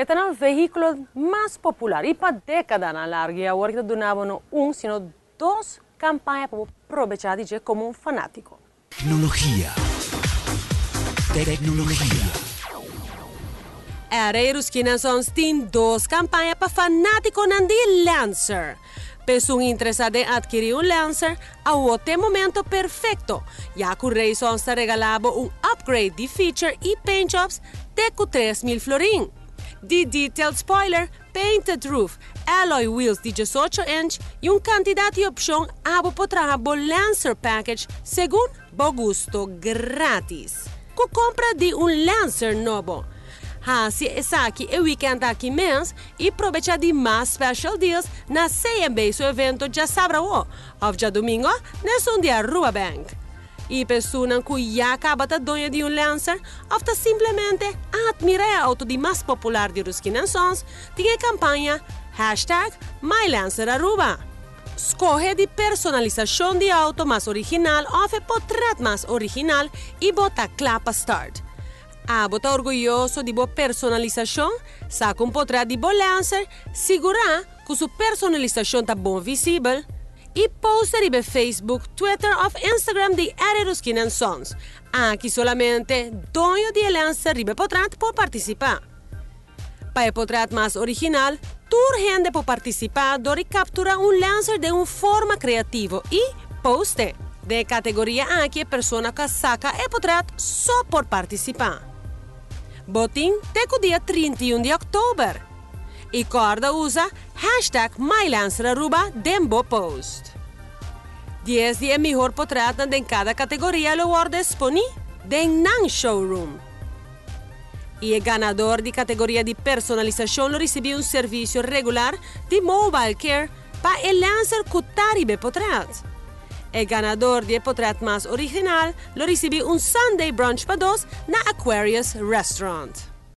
Este é o veículo mais popular e para décadas na larga, agora que donava não sino duas campanhas para aproveitar de como um fanático. Tecnologia. Herreiros que nós têm duas campanhas para fanático de Lancer. Pessoas interessadas em adquirir um Lancer, até o momento perfeito, já que o rei só está regalando upgrade de feature e paint jobs de 3.000 florin. De detailed spoiler, painted roof, alloy wheels de 18 inch e quantidade de opção para trazer o Lancer package segundo o gosto grátis. Com compra de Lancer novo. Se essa aqui é o weekend aqui mês e aproveitar de mais special deals na CMB, seu evento já sabe o dia domingo, nesse dia Rua Bank. E pessoas que já acabam de dona de Lancer, ou simplesmente admirar a auto de mais popular de Ruskin & Sons, tem a campanha #MyLancerAruba. Escolhe de personalização de auto mais original ou portrait mais original e bota clapa start. Bota orgulhoso de boa personalização, saca portrait de boa Lancer, segura que sua personalização está bom visível e posta de Facebook, Twitter ou Instagram de Ruskin & Sons. Aqui solamente dono de Lancer ribe portrait por participar. Para o portrait mais original, toda gente pode participar e capturar Lancer de uma forma criativa e poste. De categoria aqui, a pessoa que saca o portrait só por participar. Botim até o dia 31 de outubro. E corda usa #MyLancerAruba dembo post. 10 de melhor portrait em cada categoria lo guarda disponível em showroom. E o ganador de categoria de personalização lo recebeu serviço regular de mobile care para o Lancer Cutaribe portrait. O ganador de portrait mais original lo recebeu Sunday brunch para dois na Aquarius Restaurant.